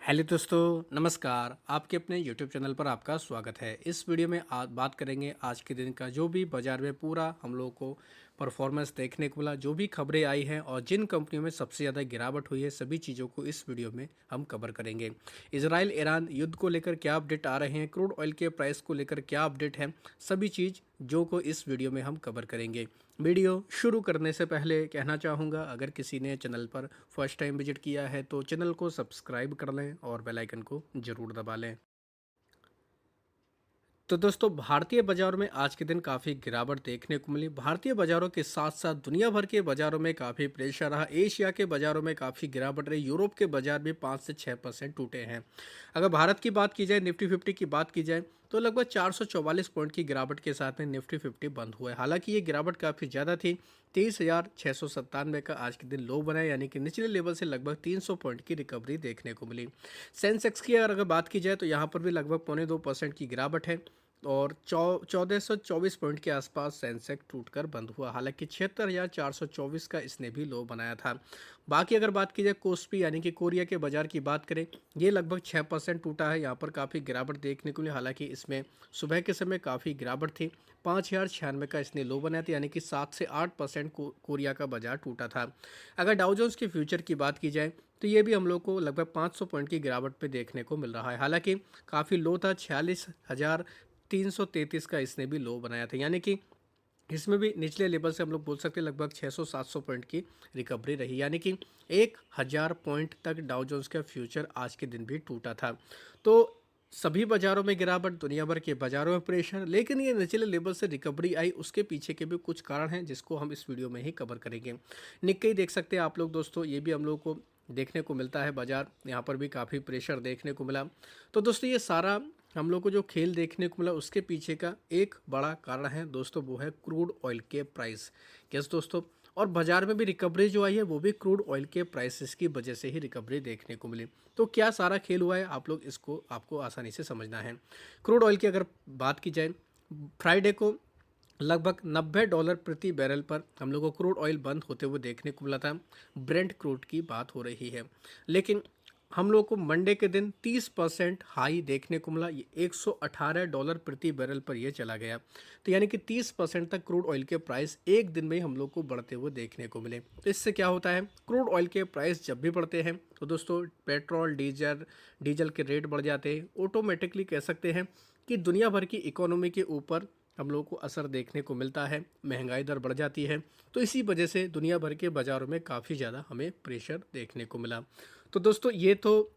Hello दोस्तों, नमस्कार। आपके अपने यूट्यूब चैनल पर आपका स्वागत है। इस वीडियो में आज बात करेंगे आज के दिन का जो भी बाजार में पूरा हम लोगों को परफॉर्मेंस देखने को मिला, जो भी खबरें आई हैं और जिन कंपनियों में सबसे ज़्यादा गिरावट हुई है, सभी चीज़ों को इस वीडियो में हम कवर करेंगे। इजराइल ईरान युद्ध को लेकर क्या अपडेट आ रहे हैं, क्रूड ऑयल के प्राइस को लेकर क्या अपडेट है, सभी चीज़ जो को इस वीडियो में हम कवर करेंगे। वीडियो शुरू करने से पहले कहना चाहूँगा, अगर किसी ने चैनल पर फर्स्ट टाइम विजिट किया है तो चैनल को सब्सक्राइब कर लें और बेल आइकन को ज़रूर दबा लें। तो दोस्तों, भारतीय बाज़ारों में आज के दिन काफ़ी गिरावट देखने को मिली। भारतीय बाज़ारों के साथ-साथ दुनिया भर के बाज़ारों में काफ़ी प्रेशर रहा। एशिया के बाज़ारों में काफ़ी गिरावट रही। यूरोप के बाज़ार भी 5 से 6% टूटे हैं। अगर भारत की बात की जाए, निफ्टी 50 की बात की जाए, तो लगभग 444 पॉइंट की गिरावट के साथ में निफ्टी 50 बंद हुआ है। हालाँकि ये गिरावट काफ़ी ज़्यादा थी। 23,697 का आज के दिन लो बना है, यानी कि निचले लेवल से लगभग 300 पॉइंट की रिकवरी देखने को मिली। सेंसेक्स की अगर बात की जाए तो यहाँ पर भी लगभग पौने 2% की गिरावट है और 1424 पॉइंट के आसपास सेंसेक्स टूटकर बंद हुआ। हालांकि 76,424 का इसने भी लो बनाया था। बाकी अगर बात की जाए कोस्पी यानी कि कोरिया के बाजार की बात करें, ये लगभग 6% टूटा है। यहाँ पर काफ़ी गिरावट देखने को मिली। हालांकि इसमें सुबह के समय काफ़ी गिरावट थी। 5,096 का इसने लो बनाया था, यानी कि 7 से 8% कोरिया का बाजार टूटा था। अगर डाउ जोन्स के फ्यूचर की बात की जाए तो ये भी हम लोग को लगभग 500 पॉइंट की गिरावट पे देखने को मिल रहा है। हालांकि काफ़ी लो था, 46,333 का इसने भी लो बनाया था, यानी कि इसमें भी निचले लेवल से हम लोग बोल सकते हैं लगभग 600-700 पॉइंट की रिकवरी रही, यानी कि 1,000 पॉइंट तक डाउ जोन्स का फ्यूचर आज के दिन भी टूटा था। तो सभी बाजारों में गिरावट, दुनिया भर के बाजारों में प्रेशर, लेकिन ये निचले लेवल से रिकवरी आई, उसके पीछे के भी कुछ कारण हैं जिसको हम इस वीडियो में ही कवर करेंगे। निक्केई देख सकते हैं आप लोग दोस्तों, ये भी हम लोग को देखने को मिलता है बाजार, यहाँ पर भी काफ़ी प्रेशर देखने को मिला। तो दोस्तों, ये सारा हम लोग को जो खेल देखने को मिला उसके पीछे का एक बड़ा कारण है दोस्तों, वो है क्रूड ऑयल के प्राइस। यस दोस्तों, और बाजार में भी रिकवरी जो आई है वो भी क्रूड ऑयल के प्राइसेस की वजह से ही रिकवरी देखने को मिली। तो क्या सारा खेल हुआ है, आप लोग इसको आपको आसानी से समझना है। क्रूड ऑयल की अगर बात की जाए, फ्राइडे को लगभग $90 प्रति बैरल पर हम लोग को क्रूड ऑयल बंद होते हुए देखने को मिला था। ब्रेंट क्रूड की बात हो रही है, लेकिन हम लोग को मंडे के दिन 30% हाई देखने को मिला। ये $118 प्रति बैरल पर यह चला गया। तो यानी कि 30% तक क्रूड ऑयल के प्राइस एक दिन में ही हम लोग को बढ़ते हुए देखने को मिले। तो इससे क्या होता है, क्रूड ऑयल के प्राइस जब भी बढ़ते हैं तो दोस्तों पेट्रोल डीजल के रेट बढ़ जाते हैं। ऑटोमेटिकली कह सकते हैं कि दुनिया भर की इकोनॉमी के ऊपर हम लोगों को असर देखने को मिलता है, महंगाई दर बढ़ जाती है। तो इसी वजह से दुनिया भर के बाज़ारों में काफ़ी ज़्यादा हमें प्रेशर देखने को मिला। तो दोस्तों, ये तो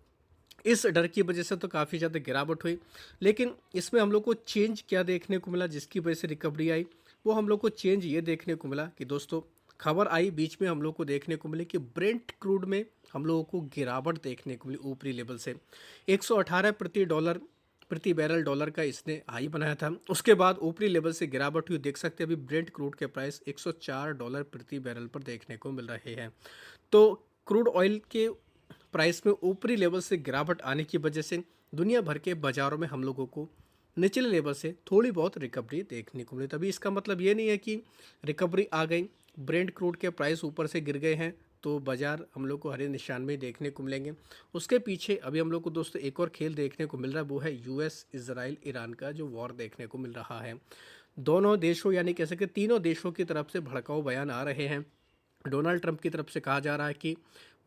इस डर की वजह से तो काफ़ी ज़्यादा गिरावट हुई, लेकिन इसमें हम लोग को चेंज क्या देखने को मिला जिसकी वजह से रिकवरी आई, वो हम लोग को चेंज ये देखने को मिला कि दोस्तों, खबर आई बीच में हम लोग को देखने को मिली कि ब्रेंट क्रूड में हम लोगों को गिरावट देखने को मिली ऊपरी लेवल से। 118 प्रति बैरल डॉलर का इसने हाई बनाया था। उसके बाद ऊपरी लेवल से गिरावट हुई, देख सकते हैं अभी ब्रेंट क्रूड के प्राइस $104 प्रति बैरल पर देखने को मिल रहे हैं। तो क्रूड ऑयल के प्राइस में ऊपरी लेवल से गिरावट आने की वजह से दुनिया भर के बाज़ारों में हम लोगों को निचले लेवल से थोड़ी बहुत रिकवरी देखने को मिली। तभी इसका मतलब ये नहीं है कि रिकवरी आ गई, ब्रेंट क्रूड के प्राइस ऊपर से गिर गए हैं तो बाज़ार हम लोग को हरे निशान में देखने को मिलेंगे। उसके पीछे अभी हम लोग को दोस्तों एक और खेल देखने को मिल रहा है, वो है यूएस इजराइल ईरान का जो वॉर देखने को मिल रहा है। दोनों देशों यानी कह सकते तीनों देशों की तरफ से भड़काऊ बयान आ रहे हैं। डोनाल्ड ट्रंप की तरफ से कहा जा रहा है कि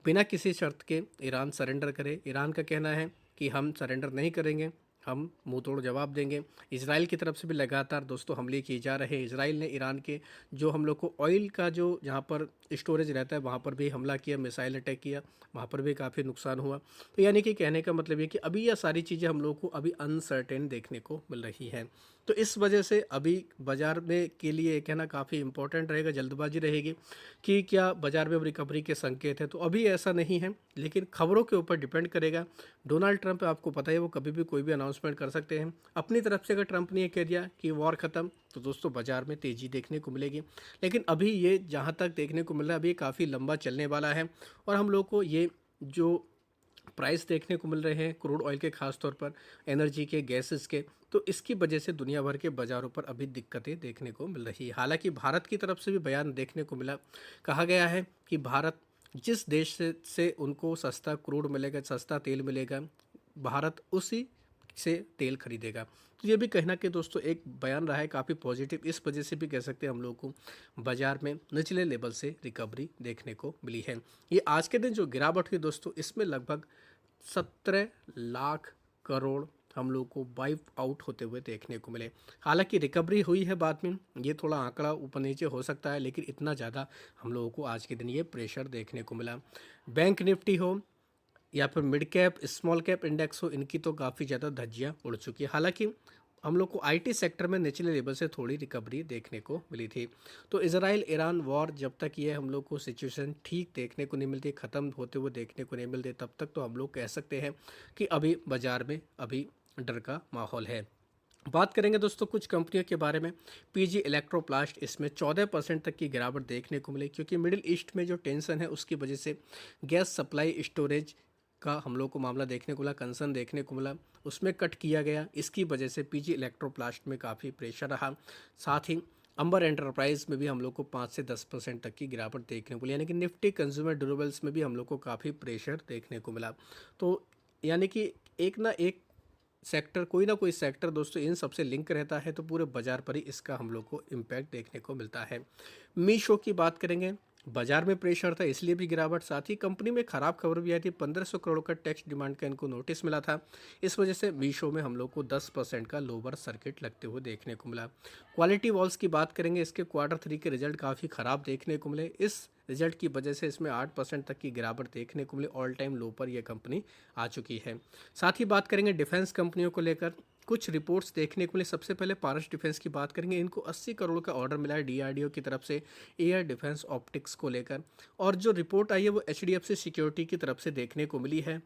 बिना किसी शर्त के ईरान सरेंडर करे। ईरान का कहना है कि हम सरेंडर नहीं करेंगे, हम मुंह तोड़ जवाब देंगे। इसराइल की तरफ से भी लगातार दोस्तों हमले किए जा रहे हैं। इसराइल ने ईरान के जो हम लोग को ऑयल का जो जहाँ पर स्टोरेज रहता है वहाँ पर भी हमला किया, मिसाइल अटैक किया, वहाँ पर भी काफ़ी नुकसान हुआ। तो यानी कि कहने का मतलब ये कि अभी यह सारी चीज़ें हम लोग को अभी अनसर्टेन देखने को मिल रही हैं। तो इस वजह से अभी बाज़ार में के लिए ये कहना काफ़ी इंपॉर्टेंट रहेगा, जल्दबाजी रहेगी कि क्या बाज़ार में अब रिकवरी के संकेत हैं। तो अभी ऐसा नहीं है, लेकिन खबरों के ऊपर डिपेंड करेगा। डोनाल्ड ट्रंप आपको पता है वो कभी भी कोई भी अनाउंसमेंट कर सकते हैं। अपनी तरफ से अगर ट्रंप ने ये कह दिया कि वॉर ख़त्म, तो दोस्तों बाज़ार में तेज़ी देखने को मिलेगी। लेकिन अभी ये जहाँ तक देखने को मिल रहा है अभी काफ़ी लंबा चलने वाला है, और हम लोग को ये जो प्राइस देखने को मिल रहे हैं क्रूड ऑयल के, खास तौर पर एनर्जी के, गैसेस के, तो इसकी वजह से दुनिया भर के बाज़ारों पर अभी दिक्कतें देखने को मिल रही है। हालांकि भारत की तरफ से भी बयान देखने को मिला, कहा गया है कि भारत जिस देश से उनको सस्ता क्रूड मिलेगा, सस्ता तेल मिलेगा, भारत उसी से तेल खरीदेगा। तो ये भी कहीं न कहीं दोस्तों एक बयान रहा है काफ़ी पॉजिटिव, इस वजह से भी कह सकते हैं हम लोगों को बाज़ार में निचले लेवल से रिकवरी देखने को मिली है। ये आज के दिन जो गिरावट हुई दोस्तों, इसमें लगभग 17 लाख करोड़ हम लोग को वाइप आउट होते हुए देखने को मिले। हालांकि रिकवरी हुई है बाद में, ये थोड़ा आंकड़ा ऊपर नीचे हो सकता है, लेकिन इतना ज़्यादा हम लोगों को आज के दिन ये प्रेशर देखने को मिला। बैंक निफ्टी हो या फिर mid cap small cap index हो, इनकी तो काफ़ी ज़्यादा धज्जियाँ उड़ चुकी है। हालांकि हम लोग को आईटी सेक्टर में निचले लेवल से थोड़ी रिकवरी देखने को मिली थी। तो इजराइल ईरान वॉर जब तक ये हम लोग को सिचुएशन ठीक देखने को नहीं मिलती, ख़त्म होते हुए देखने को नहीं मिलते, तब तक तो हम लोग कह सकते हैं कि अभी बाज़ार में अभी डर का माहौल है। बात करेंगे दोस्तों कुछ कंपनियों के बारे में। पीजी इलेक्ट्रोप्लास्ट, इसमें 14% तक की गिरावट देखने को मिली, क्योंकि मिडिल ईस्ट में जो टेंशन है उसकी वजह से गैस सप्लाई स्टोरेज का हम लोग को मामला देखने को मिला, कंसर्न देखने को मिला, उसमें कट किया गया। इसकी वजह से पीजी इलेक्ट्रोप्लास्ट में काफ़ी प्रेशर रहा। साथ ही अंबर एंटरप्राइज में भी हम लोग को 5 से 10% तक की गिरावट देखने को मिली, यानी कि निफ्टी कंज्यूमर ड्यूरेबल्स में भी हम लोग को काफ़ी प्रेशर देखने को मिला। तो यानी कि एक ना एक सेक्टर, कोई ना कोई सेक्टर दोस्तों इन सबसे लिंक रहता है, तो पूरे बाजार पर ही इसका हम लोग को इम्पैक्ट देखने को मिलता है। मीशो की बात करेंगे, बाजार में प्रेशर था इसलिए भी गिरावट, साथ ही कंपनी में खराब खबर भी आई थी। 1500 करोड़ का टैक्स डिमांड का इनको नोटिस मिला था, इस वजह से मीशो में हम लोग को 10% का लोअर सर्किट लगते हुए देखने को मिला। क्वालिटी वॉल्स की बात करेंगे, इसके क्वार्टर 3 के रिजल्ट काफ़ी ख़राब देखने को मिले, इस रिजल्ट की वजह से इसमें 8% तक की गिरावट देखने को मिली, ऑल टाइम लो पर यह कंपनी आ चुकी है। साथ ही बात करेंगे डिफेंस कंपनियों को लेकर, कुछ रिपोर्ट्स देखने को मिले। सबसे पहले पारस डिफेंस की बात करेंगे, इनको 80 करोड़ का ऑर्डर मिला है डीआरडीओ की तरफ से एयर डिफेंस ऑप्टिक्स को लेकर, और जो रिपोर्ट आई है वो एचडीएफसी सिक्योरिटी की तरफ से देखने को मिली है।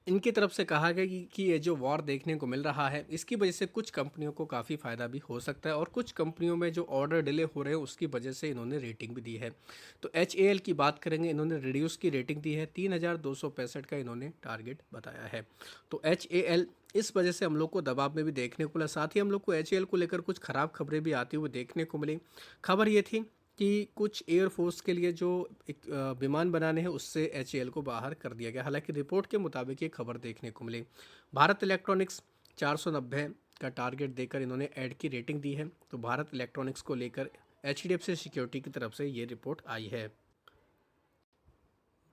इनकी तरफ से कहा गया कि ये जो वॉर देखने को मिल रहा है, इसकी वजह से कुछ कंपनियों को काफ़ी फ़ायदा भी हो सकता है, और कुछ कंपनियों में जो ऑर्डर डिले हो रहे हैं उसकी वजह से इन्होंने रेटिंग भी दी है। तो एचएएल की बात करेंगे, इन्होंने रिड्यूस की रेटिंग दी है, 3265 का इन्होंने टारगेट बताया है। तो एचएएल इस वजह से हम लोग को दबाव में भी देखने को मिला। साथ ही हम लोग को एचएएल को लेकर कुछ ख़राब खबरें भी आती हुई देखने को मिली। खबर ये थी कि कुछ एयरफोर्स के लिए जो एक विमान बनाने हैं उससे एचएएल को बाहर कर दिया गया। हालांकि रिपोर्ट के मुताबिक ये खबर देखने को मिली। भारत इलेक्ट्रॉनिक्स 490 का टारगेट देकर इन्होंने ऐड की रेटिंग दी है। तो भारत इलेक्ट्रॉनिक्स को लेकर एचडीएफसी सिक्योरिटी की तरफ से ये रिपोर्ट आई है।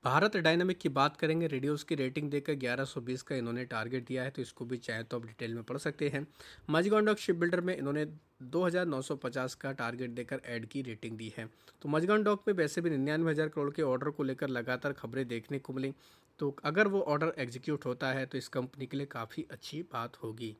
भारत डायनामिक की बात करेंगे, रेडियोस की रेटिंग देकर 1120 का इन्होंने टारगेट दिया है, तो इसको भी चाहे तो आप डिटेल में पढ़ सकते हैं। मजगांव शिप बिल्डर में इन्होंने 2950 का टारगेट देकर ऐड की रेटिंग दी है। तो मजगांव डॉक में वैसे भी 99,000 करोड़ के ऑर्डर को लेकर लगातार खबरें देखने को मिली, तो अगर वो ऑर्डर एग्जीक्यूट होता है तो इस कंपनी के लिए काफ़ी अच्छी बात होगी।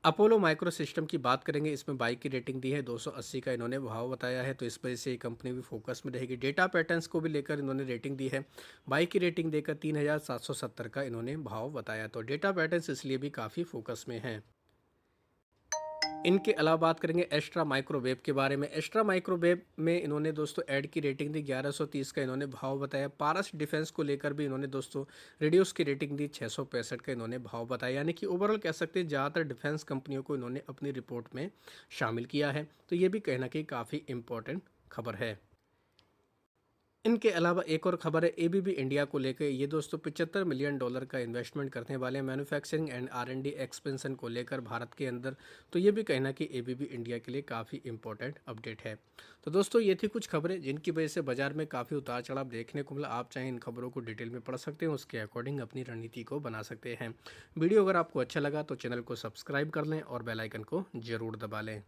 अपोलो माइक्रो सिस्टम की बात करेंगे, इसमें बाई की रेटिंग दी है, 280 का इन्होंने भाव बताया है, तो इस वजह से ये कंपनी भी फोकस में रहेगी। डेटा पैटर्न्स को भी लेकर इन्होंने रेटिंग दी है, बाई की रेटिंग देकर 3770 का इन्होंने भाव बताया, तो डेटा पैटर्न्स इसलिए भी काफ़ी फोकस में हैं। इनके अलावा बात करेंगे एक्स्ट्रा माइक्रोवेव के बारे में। एक्स्ट्रा माइक्रोवेव में इन्होंने दोस्तों ऐड की रेटिंग दी, 1130 का इन्होंने भाव बताया। पारस डिफेंस को लेकर भी इन्होंने दोस्तों रिड्यूस की रेटिंग दी, 665 का इन्होंने भाव बताया। यानी कि ओवरऑल कह सकते हैं ज़्यादातर डिफेंस कंपनियों को इन्होंने अपनी रिपोर्ट में शामिल किया है, तो ये भी कहीं ना कहीं काफ़ी इंपॉर्टेंट खबर है। इनके अलावा एक और खबर है एबीबी इंडिया को लेकर, ये दोस्तों $75 मिलियन का इन्वेस्टमेंट करने वाले हैं मैन्युफैक्चरिंग एंड आर&डी एक्सपेंशन को लेकर भारत के अंदर, तो ये भी कहीं ना कहीं एबीबी इंडिया के लिए काफ़ी इंपॉर्टेंट अपडेट है। तो दोस्तों ये थी कुछ खबरें जिनकी वजह से बाजार में काफ़ी उतार चढ़ाव देखने को मिला। आप चाहें इन खबरों को डिटेल में पढ़ सकते हैं, उसके अकॉर्डिंग अपनी रणनीति को बना सकते हैं। वीडियो अगर आपको अच्छा लगा तो चैनल को सब्सक्राइब कर लें और बेल आइकन को जरूर दबा लें।